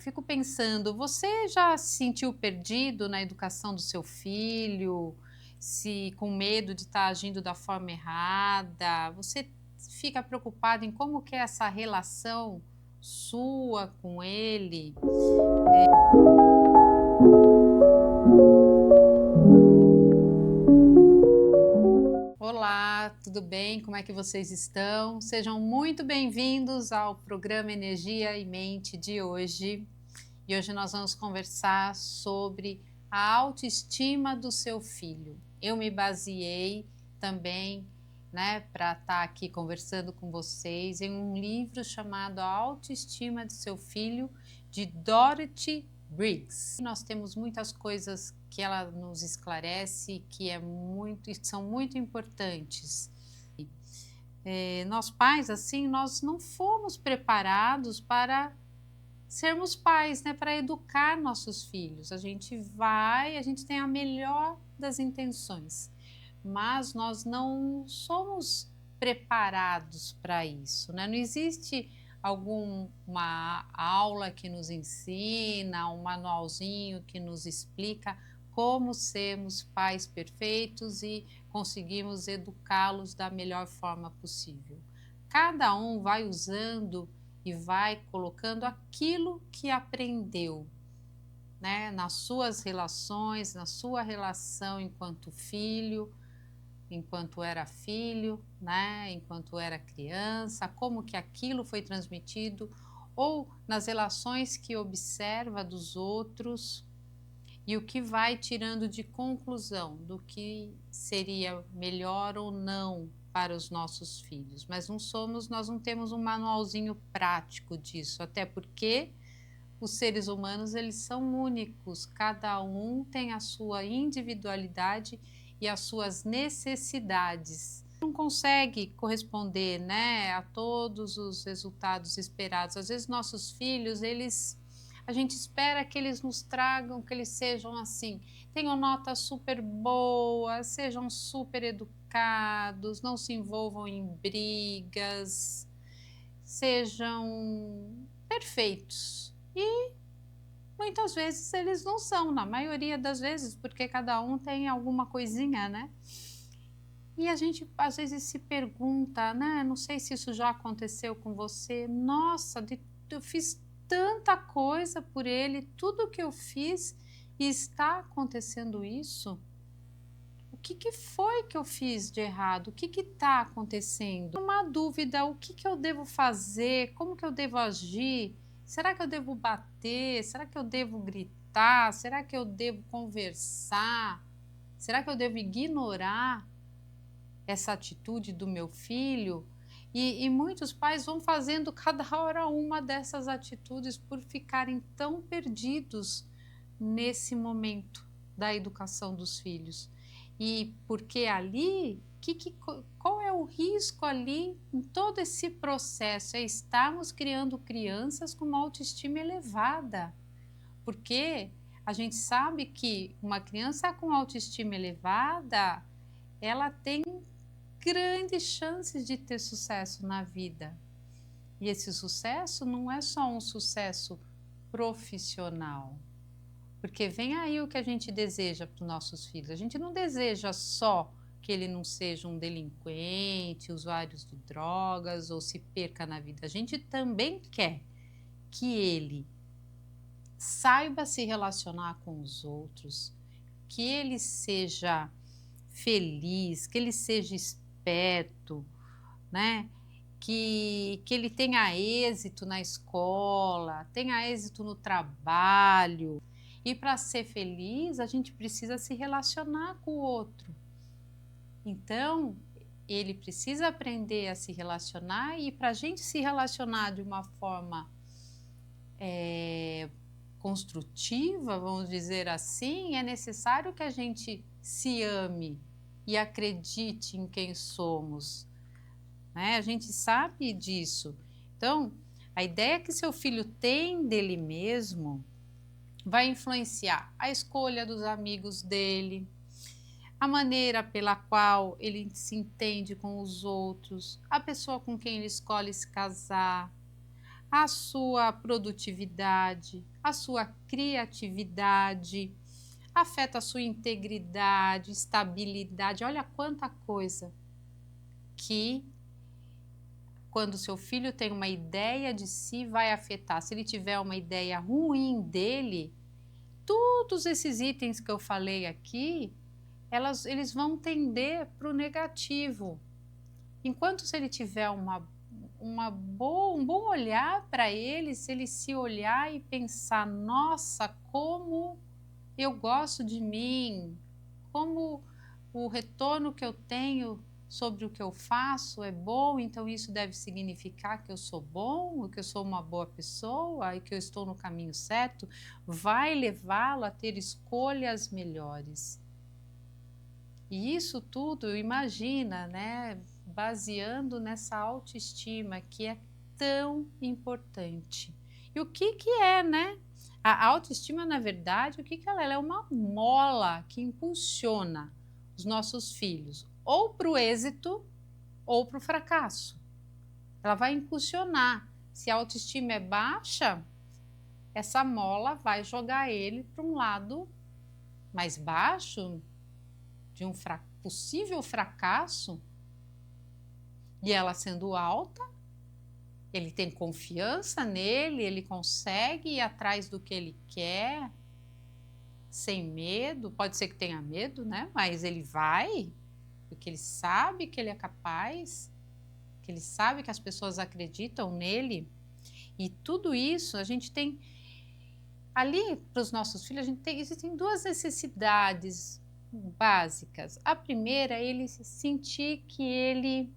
Fico pensando, você já se sentiu perdido na educação do seu filho? Se com medo de estar agindo da forma errada? Você fica preocupado em como que é essa relação sua com ele? Olá, tudo bem? Como é que vocês estão? Sejam muito bem-vindos ao programa Energia e Mente de hoje. E hoje nós vamos conversar sobre a autoestima do seu filho. Eu me baseei também, para estar aqui conversando com vocês em um livro chamado A Autoestima de Seu Filho, de Dorothy Briggs. Nós temos muitas coisas que ela nos esclarece que são muito importantes. Nós pais, assim, nós não fomos preparados para sermos pais, para educar nossos filhos. A gente tem a melhor das intenções, mas nós não somos preparados para isso, Não existe alguma aula que nos ensina, um manualzinho que nos explica como sermos pais perfeitos e conseguimos educá-los da melhor forma possível. Cada um vai usando e vai colocando aquilo que aprendeu, nas suas relações, na sua relação enquanto filho, enquanto era filho, enquanto era criança, como que aquilo foi transmitido, ou nas relações que observa dos outros e o que vai tirando de conclusão do que seria melhor ou não para os nossos filhos. Mas nós não temos um manualzinho prático disso, até porque os seres humanos, eles são únicos, cada um tem a sua individualidade e as suas necessidades. Não consegue corresponder, a todos os resultados esperados. Às vezes nossos filhos, a gente espera que eles nos tragam, que eles sejam assim, tenham notas super boas, sejam super educados, não se envolvam em brigas, sejam perfeitos. E muitas vezes eles não são, na maioria das vezes, porque cada um tem alguma coisinha. E a gente às vezes se pergunta, não sei se isso já aconteceu com você, nossa, eu fiz tanta coisa por ele, tudo que eu fiz e está acontecendo isso? O que foi que eu fiz de errado? O que está acontecendo? Uma dúvida, o que eu devo fazer? Como que eu devo agir? Será que eu devo bater? Será que eu devo gritar? Será que eu devo conversar? Será que eu devo ignorar essa atitude do meu filho? E muitos pais vão fazendo cada hora uma dessas atitudes por ficarem tão perdidos nesse momento da educação dos filhos. E porque ali, qual é o risco ali em todo esse processo? É estarmos criando crianças com uma autoestima elevada. Porque a gente sabe que uma criança com autoestima elevada, ela tem grandes chances de ter sucesso na vida. E esse sucesso não é só um sucesso profissional. Porque vem aí o que a gente deseja para os nossos filhos. A gente não deseja só que ele não seja um delinquente, usuário de drogas ou se perca na vida. A gente também quer que ele saiba se relacionar com os outros, que ele seja feliz, que ele seja esperto, que ele tenha êxito na escola, tenha êxito no trabalho. E para ser feliz, a gente precisa se relacionar com o outro. Então, ele precisa aprender a se relacionar, e para a gente se relacionar de uma forma construtiva, vamos dizer assim, é necessário que a gente se ame e acredite em quem somos. A gente sabe disso. Então, a ideia que seu filho tem dele mesmo vai influenciar a escolha dos amigos dele, a maneira pela qual ele se entende com os outros, a pessoa com quem ele escolhe se casar, a sua produtividade, a sua criatividade, afeta a sua integridade, estabilidade. Olha quanta coisa que quando seu filho tem uma ideia de si vai afetar. Se ele tiver uma ideia ruim dele, todos esses itens que eu falei aqui, eles vão tender para o negativo. Enquanto se ele tiver um bom olhar para ele, se ele se olhar e pensar, nossa, como eu gosto de mim, como o retorno que eu tenho sobre o que eu faço é bom, então isso deve significar que eu sou bom, que eu sou uma boa pessoa e que eu estou no caminho certo, vai levá-lo a ter escolhas melhores. E isso tudo, imagina, né, baseando nessa autoestima que é tão importante. E o que é, né? A autoestima, na verdade, o que ela é? Ela é uma mola que impulsiona os nossos filhos ou para o êxito ou para o fracasso. Ela vai impulsionar. Se a autoestima é baixa, essa mola vai jogar ele para um lado mais baixo, de um possível fracasso, e ela sendo alta, ele tem confiança nele, ele consegue ir atrás do que ele quer, sem medo, pode ser que tenha medo, né? Mas ele vai, porque ele sabe que ele é capaz, que ele sabe que as pessoas acreditam nele, e tudo isso a gente tem, ali para os nossos filhos, existem duas necessidades básicas. A primeira é ele sentir que ele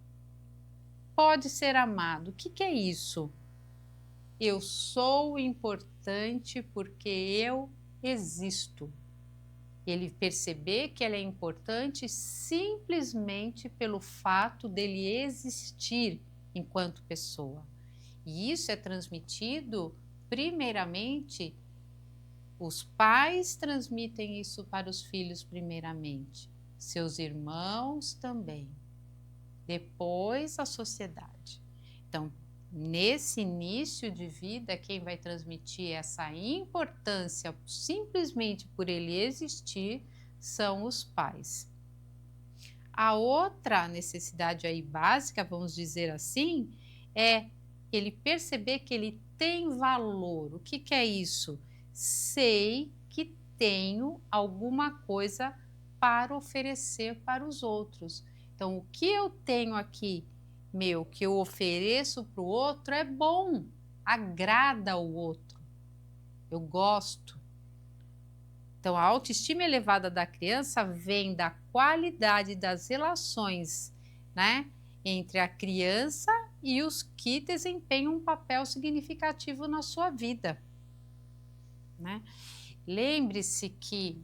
pode ser amado. O que é isso? Eu sou importante porque eu existo. Ele perceber que ele é importante simplesmente pelo fato dele existir enquanto pessoa. E isso é transmitido, primeiramente, os pais transmitem isso para os filhos primeiramente, seus irmãos também, depois a sociedade. Então, nesse início de vida, quem vai transmitir essa importância simplesmente por ele existir são os pais. A outra necessidade aí básica, vamos dizer assim, é ele perceber que ele tem valor. O que é isso? Sei que tenho alguma coisa para oferecer para os outros. Então, o que eu tenho aqui, que eu ofereço para o outro é bom, agrada o outro, eu gosto. Então, a autoestima elevada da criança vem da qualidade das relações, né, entre a criança e os que desempenham um papel significativo na sua vida, né? Lembre-se que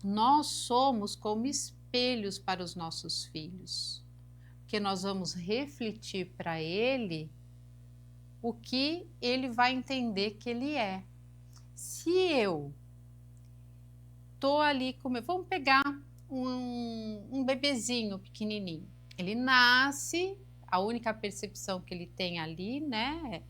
nós somos como espelhos para os nossos filhos, porque nós vamos refletir para ele o que ele vai entender que ele é. Se eu estou ali, vamos pegar um bebezinho pequenininho, ele nasce, a única percepção que ele tem ali, né,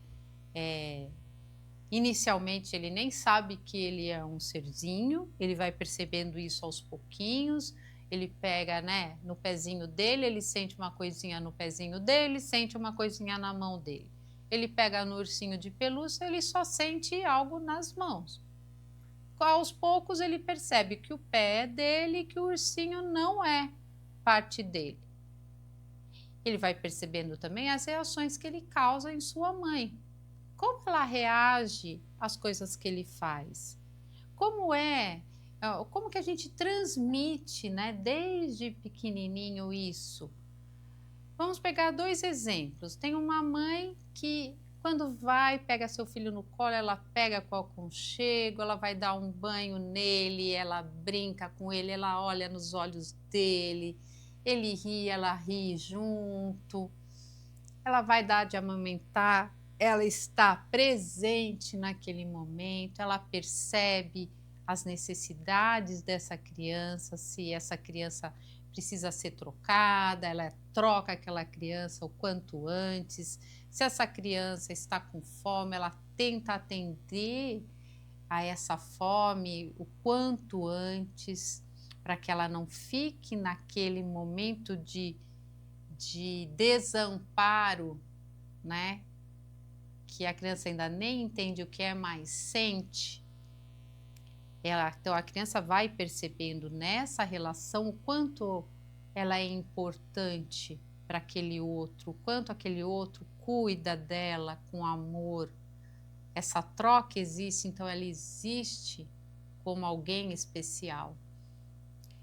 inicialmente ele nem sabe que ele é um serzinho, ele vai percebendo isso aos pouquinhos, ele pega, né, no pezinho dele, ele sente uma coisinha no pezinho dele, sente uma coisinha na mão dele. Ele pega no ursinho de pelúcia, ele só sente algo nas mãos. Aos poucos ele percebe que o pé é dele, que o ursinho não é parte dele. Ele vai percebendo também as reações que ele causa em sua mãe. Como ela reage às coisas que ele faz? Como que a gente transmite, né, desde pequenininho isso? Vamos pegar dois exemplos. Tem uma mãe que, quando pega seu filho no colo, ela pega com aconchego, ela vai dar um banho nele, ela brinca com ele, ela olha nos olhos dele, ele ri, ela ri junto, ela vai dar de amamentar, ela está presente naquele momento, ela percebe as necessidades dessa criança, se essa criança precisa ser trocada, ela troca aquela criança o quanto antes. Se essa criança está com fome, ela tenta atender a essa fome o quanto antes, para que ela não fique naquele momento de desamparo, né? Que a criança ainda nem entende o que é, mas sente. Então a criança vai percebendo nessa relação o quanto ela é importante para aquele outro, o quanto aquele outro cuida dela com amor. Essa troca existe, então ela existe como alguém especial.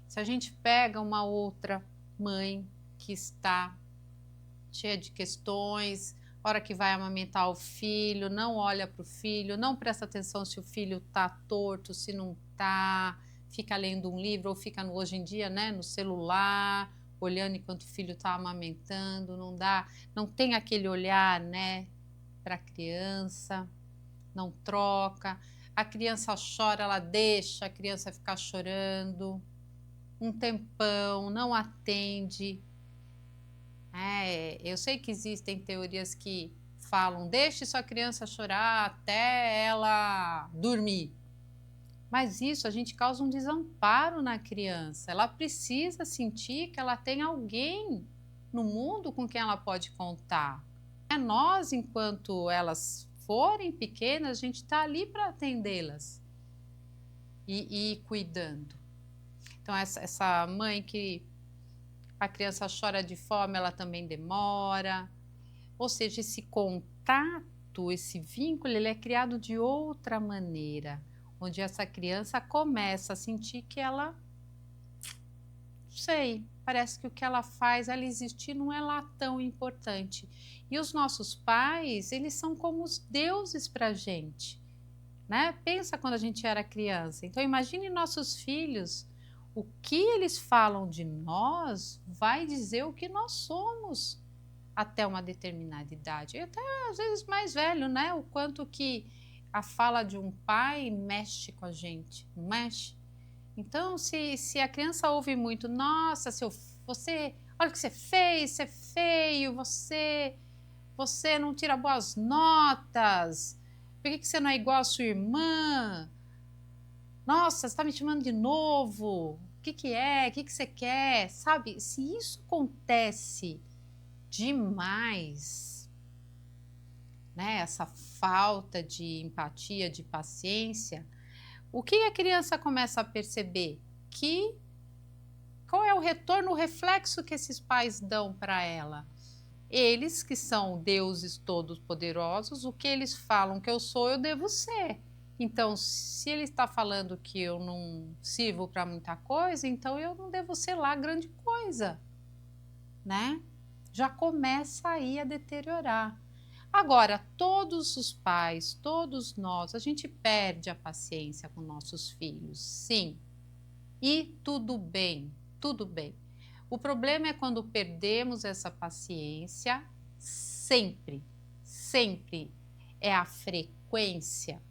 Se a gente pega uma outra mãe que está cheia de questões, hora que vai amamentar o filho, não olha para o filho, não presta atenção se o filho está torto, se não está, fica lendo um livro ou fica hoje em dia, né, no celular, olhando enquanto o filho está amamentando, não tem aquele olhar, né, para a criança, não troca, a criança chora, ela deixa a criança ficar chorando um tempão, não atende. Eu sei que existem teorias que falam, deixe sua criança chorar até ela dormir. Mas isso a gente causa um desamparo na criança. Ela precisa sentir que ela tem alguém no mundo com quem ela pode contar. Nós, enquanto elas forem pequenas, a gente está ali para atendê-las e ir cuidando. Então, essa mãe que a criança chora de fome, ela também demora. Ou seja, esse contato, esse vínculo, ele é criado de outra maneira, onde essa criança começa a sentir que ela, não sei, parece que o que ela faz, ela existir, não é lá tão importante. E os nossos pais, eles são como os deuses para a gente, né? Pensa quando a gente era criança. Então, imagine nossos filhos. O que eles falam de nós vai dizer o que nós somos até uma determinada idade. E até às vezes mais velho, né? O quanto que a fala de um pai mexe com a gente, não mexe? Então, se a criança ouve muito, nossa, você, olha o que você fez, você é feio, você não tira boas notas, por que você não é igual a sua irmã? Nossa, você está me chamando de novo, o que é, o que você quer? Sabe, se isso acontece demais, né, essa falta de empatia, de paciência, o que a criança começa a perceber? Qual é o retorno, o reflexo que esses pais dão para ela? Eles, que são deuses todos poderosos, o que eles falam que eu sou, eu devo ser. Então, se ele está falando que eu não sirvo para muita coisa, então eu não devo ser lá grande coisa, né? Já começa aí a deteriorar. Agora, todos os pais, todos nós, a gente perde a paciência com nossos filhos, sim. E tudo bem, tudo bem. O problema é quando perdemos essa paciência sempre, sempre. É a frequência.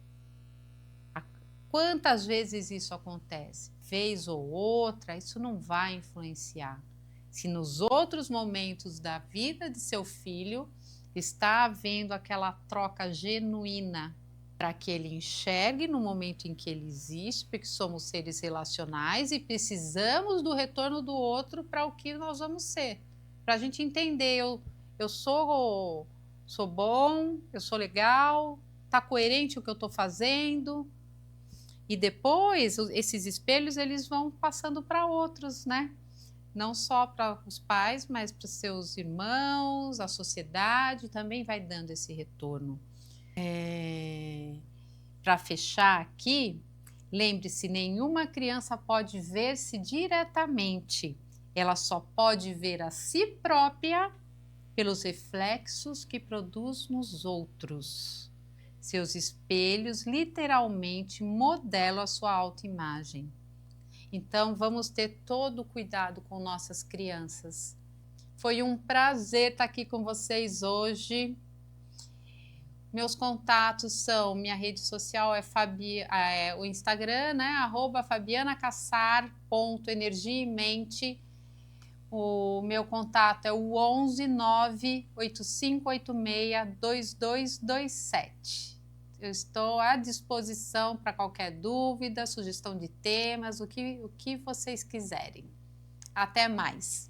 Quantas vezes isso acontece? Vez ou outra, isso não vai influenciar. Se nos outros momentos da vida de seu filho está havendo aquela troca genuína para que ele enxergue no momento em que ele existe, porque somos seres relacionais e precisamos do retorno do outro para o que nós vamos ser. Para a gente entender, eu sou bom, eu sou legal, está coerente o que eu estou fazendo. E depois, esses espelhos, eles vão passando para outros, né? Não só para os pais, mas para os seus irmãos, a sociedade também vai dando esse retorno. Para fechar aqui, lembre-se, nenhuma criança pode ver-se diretamente. Ela só pode ver a si própria pelos reflexos que produz nos outros. Seus espelhos literalmente modelam a sua autoimagem. Então, vamos ter todo o cuidado com nossas crianças. Foi um prazer estar aqui com vocês hoje. Meus contatos são, minha rede social é o Instagram, né? @fabianacassar.energiaemente. O meu contato é o 11 98586 2227. Eu estou à disposição para qualquer dúvida, sugestão de temas, o que vocês quiserem. Até mais!